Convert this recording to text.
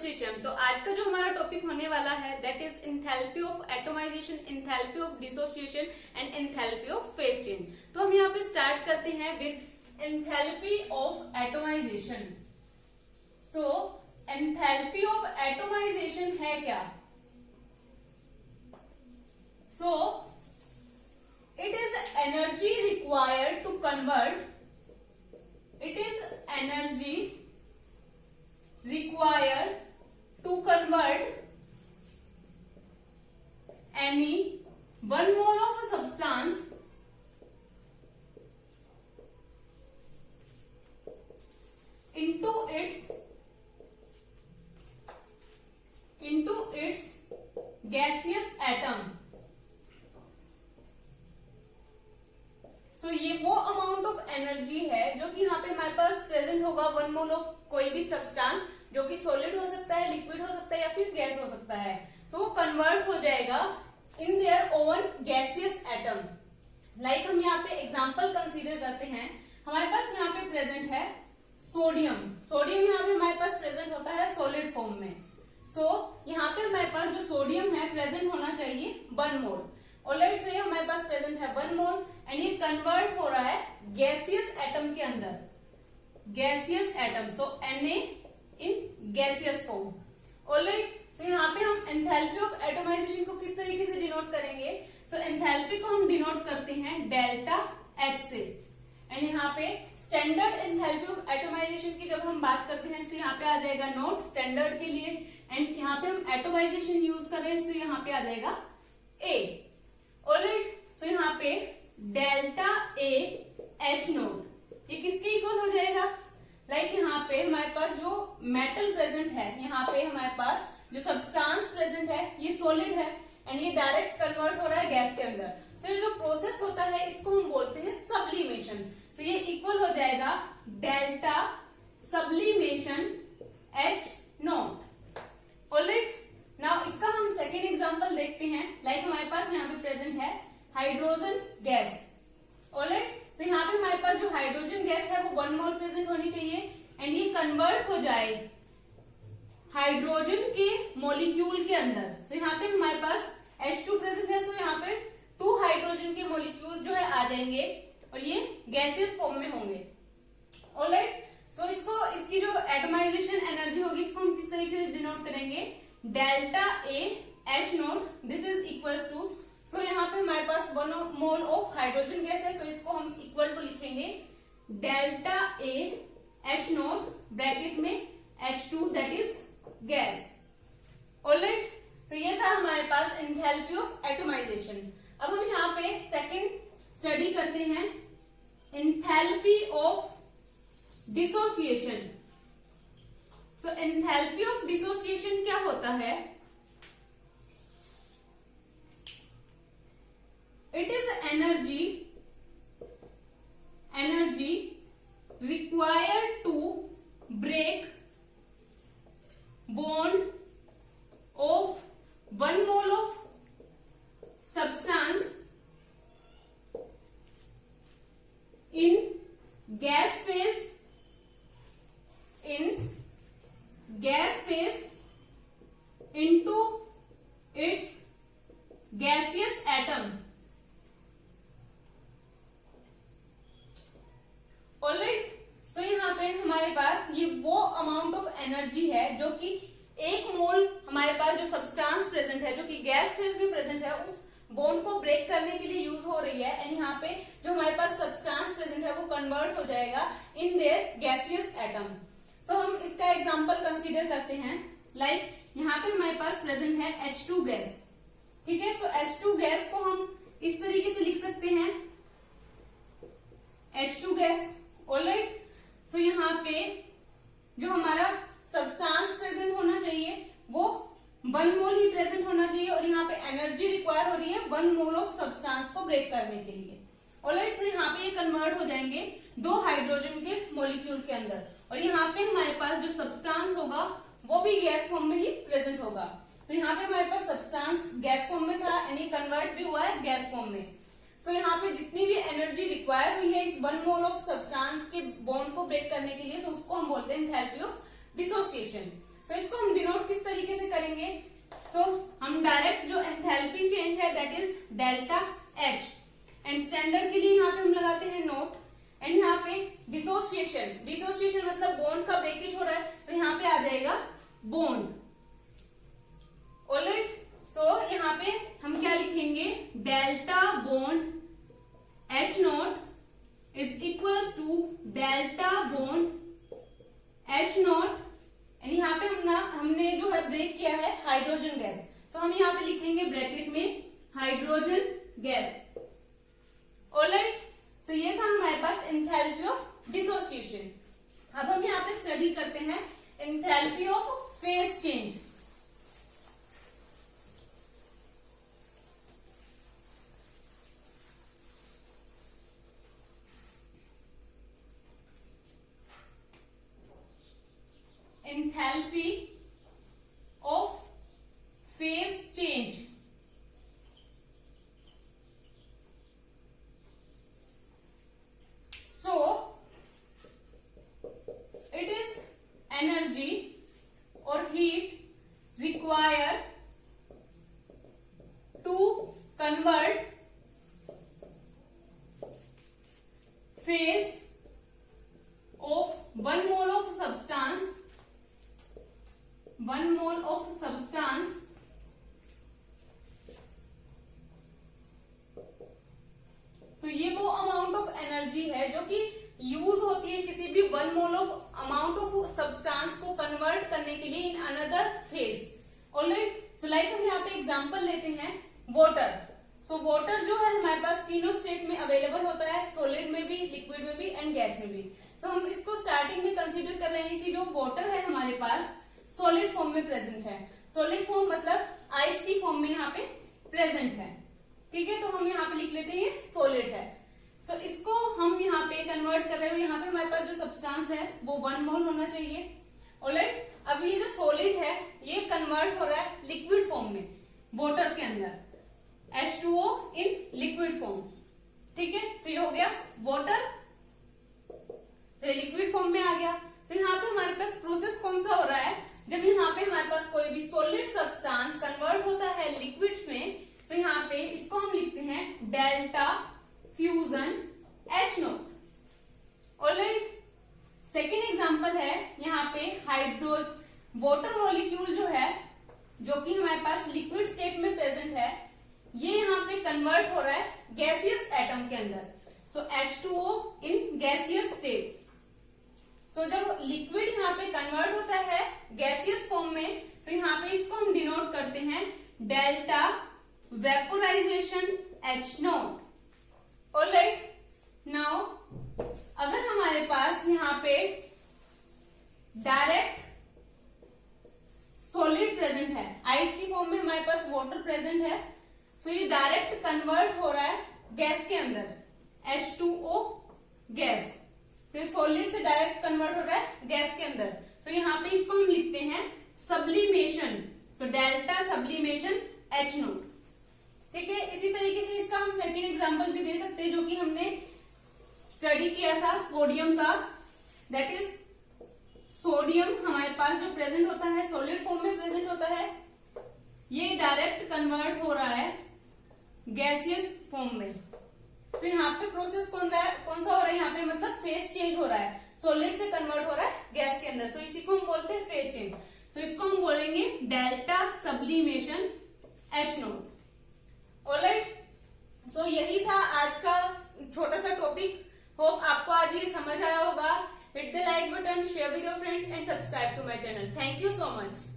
Dissociation. तो आज का जो हमारा टॉपिक होने वाला है that is enthalpy of atomisation, enthalpy of dissociation and enthalpy of phase change. तो हम यहाँ पे स्टार्ट करते हैं with enthalpy of atomisation. So enthalpy of atomisation है क्या? So it is energy required to convert, it is energy required to convert any one mole of a substance into its gaseous atom। ये वो amount of energy है जो कि यहाँ पे हमारे पास प्रेजेंट होगा वन मोल ऑफ कोई भी सब्सटेंस, जो कि सॉलिड हो सकता है, लिक्विड हो सकता है या फिर गैस हो सकता है। सो वो कन्वर्ट हो जाएगा in their own gaseous atom. Like हम यहाँ पे एग्जांपल कंसीडर करते हैं। हमारे पास यहाँ पे प्रेजेंट है सोडियम। सोडियम यहाँ पे हमारे पास प्रेजेंट होता है सॉलिड फॉर्म में। सो यहाँ पे हमारे पास जो सोडियम है प्रेजेंट होना चाहिए 1 मोल। ऑलराइट, से हमारे पास प्रेजेंट है 1 मोल एंड ये कन्वर्ट हो रहा है गैसियस एटम के अंदर, gaseous atom. So Na in gaseous form. Alright, so यहाँ पे हम एंथैल्पी ऑफ एटोमाइजेशन को किस तरीके से डिनोट करेंगे? सो एंथैल्पी को हम डिनोट करते हैं डेल्टा H से। एंड यहाँ पे स्टैंडर्ड एंथैल्पी ऑफ एटोमाइजेशन की जब हम बात करते हैं तो यहाँ पे आ जाएगा नोट स्टैंडर्ड के लिए, एंड यहाँ पे हम एटोमाइजेशन यूज कर रहे हैं तो यहाँ पे आ जाएगा A। ऑलराइट, सो यहाँ पे डेल्टा A H नोट ये किसके इक्वल हो जाएगा? लाइक यहाँ पे हमारे पास जो मेटल प्रेजेंट है, यहाँ पे हमारे पास जो सब्सटेंस प्रेजेंट है ये सॉलिड है एंड ये डायरेक्ट कन्वर्ट हो रहा है गैस के अंदर। सो ये जो प्रोसेस होता है इसको हम बोलते हैं सब्लिमेशन। तो ये इक्वल हो जाएगा delta sublimation H nought. Alright, now इसका हम सेकेंड एग्जांपल देखते हैं। लाइक हमारे पास यहाँ पे प्रेजेंट है हाइड्रोजन गैस। ऑलराइट, तो यहाँ पे हमारे पास जो हाइड्रोजन गैस है वो 1 मोल प्रेजेंट होनी चाहिए एंड ये कन्वर्ट हो जाए हाइड्रोजन के मॉलिक्यूल के अंदर। तो यहाँ पे हमारे पास H2 प्रेजेंट है, तो यहाँ पे 2 हाइड्रोजन के मॉलिक्यूल जो है आ जाएंगे और ये गैसियस फॉर्म में होंगे। ऑलराइट, सो इसको इसकी जो एटमाइजेशन एनर्जी होगी इसको हम किस तरीके से डिनोट करेंगे? Delta A H nought this is equal to, so यहाँ पे हमारे पास 1 मोल ऑफ हाइड्रोजन गैस है, सो इसको हम इक्वल टू लिखेंगे delta A H nought bracket में H2 that is gas. Alright, so ये था हमारे पास एंथैल्पी ऑफ एटोमाइजेशन। अब हम यहाँ पे सेकंड स्टडी करते हैं enthalpy of dissociation. So enthalpy of dissociation क्या होता है? It is energy required to break bond of 1 mole of substance in gas phase into its gaseous atom। Alright, so यहाँ पे हमारे पास ये वो अमाउंट ऑफ एनर्जी है जो कि 1 मोल हमारे पास जो सब्सटेंस प्रेजेंट है, जो कि गैस फेज में प्रेजेंट है, उस बॉन्ड को ब्रेक करने के लिए यूज हो रही है एंड यहाँ पे जो हमारे पास सब्सटेंस प्रेजेंट है वो कन्वर्ट हो जाएगा इन देयर गैसियस एटम। सो हम इसका एग्जांपल कंसीडर करते हैं। लाइक यहाँ पे हमारे पास प्रेजेंट है H2 गैस। ठीक है, सो H2 गैस को हम इस तरीके से लिख सकते हैं H2 गैस। ऑलराइट, सो यहाँ पे जो हमारा सब्सटेंस प्रेजेंट होना चाहिए वो 1 मोल ही प्रेजेंट होना चाहिए और यहाँ पे एनर्जी रिक्वायर हो रही है 1 मोल ऑफ सब्सटेंस को ब्रेक करने के लिए। ऑलराइट, सो यहाँ पे ये कन्वर्ट हो जाएंगे 2 हाइड्रोजन के मॉलिक्यूल के अंदर और यहाँ पे हमारे पास जो सब्सटेंस होगा वो भी गैस फॉर्म में ही प्रेजेंट होगा। सो यहाँ पे हमारे पास सब्सटेंस गैस फॉर्म में था एंड ये कन्वर्ट भी हुआ है गैस फॉर्म में। सो यहाँ पे जितनी भी एनर्जी रिक्वायर हुई है इस 1 मोल ऑफ सब्सटेंस के बॉन्ड को ब्रेक करने के लिए, उसको हम बोलते हैं एंथैल्पी ऑफ डिसोसिएशन। सो इसको हम डिनोट किस तरीके से करेंगे? सो हम डायरेक्ट जो एंथैल्पी चेंज है that is delta H, and standard के लिए यहाँ पे हम लगाते हैं नोट, एंड यहाँ पे डिसोसिएशन, डिसोसिएशन मतलब बॉन्ड का ब्रेकेज हो रहा है, तो यहाँ पे आ जाएगा बॉन्ड। ऑलराइट, सो यहाँ पे हम क्या लिखेंगे? Delta bond h naught is equals to delta bond h naught, and यहाँ पे हमने जो है ब्रेक किया है हाइड्रोजन गैस, सो हम यहाँ पे लिखेंगे ब्रैकेट में हाइड्रोजन गैस। ऑलराइट, सो ये था हमारे पास एंथैल्पी ऑफ डिसोसिएशन। अब हम यहाँ पे स्टडी करते हैं enthalpy of phase change. Enthalpy of phase change. So it is energy or heat required to convert phase of 1 mole of substance, 1 mole of substance तो ये वो अमाउंट ऑफ एनर्जी है जो कि यूज होती है किसी भी 1 mole of amount of substance को कन्वर्ट करने के लिए in another phase. Alright, so like हम यहाँ पे एग्जांपल लेते हैं वाटर। सो वाटर जो है हमारे पास तीनों स्टेट में अवेलेबल होता है, सॉलिड में भी, लिक्विड में भी एंड गैस में भी। सो हम इसको स्टार्टिंग में कंसीडर कर रहे हैं कि जो वाटर है हमारे पास सॉलिड फॉर्म में प्रेजेंट है। सॉलिड फॉर्म मतलब आइस की फॉर्म में यहाँ पे प्रेजेंट है, ठीक है, तो हम यहाँ पे लिख लेते हैं सॉलिड है। सो इसको हम यहाँ पे कन्वर्ट कर रहे हो, यहाँ पे हमारे पास जो सब्सटेंस है वो 1 मोल होना चाहिए। ऑलराइट, अब ये जो सॉलिड है ये कन्वर्ट हो रहा है लिक्विड फॉर्म में वाटर के अंदर, H2O इन लिक्विड फॉर्म, ठीक है। सो ये हो गया वाटर, तो लिक्विड फॉर्म में आ गया। तो यहाँ पे हमारे पास प्रोसेस कौन सा हो रहा है? जब यहाँ पे हमारे पास कोई भी सॉलिड सब्सटेंस कन्वर्ट होता है लिक्विड में, तो यहाँ पे इसको हम लिखते हैं delta fusion H note. Alright, second example है यहाँ पे वाटर मॉलिक्यूल जो है जो कि हमारे पास लिक्विड स्टेट में प्रेजेंट है, ये यहाँ पे कन्वर्ट हो रहा है गैसियस एटम के अंदर। सो H2O इन गैसियस स्टेट। सो जब लिक्विड यहाँ पे कन्वर्ट होता है गैसियस फॉर्म में, तो यहाँ पे इसको हम डिनोट करते हैं delta vaporisation H nought. Alright, now अगर हमारे पास यहाँ पे डायरेक्ट सॉलिड प्रेजेंट है, आइस की फॉर्म में हमारे पास वाटर प्रेजेंट है, सो ये डायरेक्ट कन्वर्ट हो रहा है गैस के अंदर, H2O गैस। तो ये सॉलिड से डायरेक्ट कन्वर्ट हो रहा है गैस के अंदर, तो यहाँ पे इसको हम लिखते हैं sublimation. So delta sublimation H note, ठीक है। इसी तरीके से इसका हम सेकंड एग्जांपल भी दे सकते हैं जो कि हमने स्टडी किया था सोडियम का, दैट इज सोडियम हमारे पास जो प्रेजेंट होता है सॉलिड फॉर्म में प्रेजेंट होता है, ये डायरेक्ट कन्वर्ट हो रहा है गैसियस फॉर्म में। तो यहाँ पे प्रोसेस कौन सा हो रहा है? यहाँ पे मतलब फेज चेंज हो रहा है, सॉलिड से कन्वर्ट हो रहा है गैस के अंदर, सो इसी को हम बोलते हैं फेज चेंज। सो इसको हम बोलेंगे delta sublimation H nought. Alright, so यही था आज का छोटा सा टॉपिक। होप आपको आज ये समझ आया होगा। Hit the like button, share with your friends and subscribe to my channel. Thank you so much.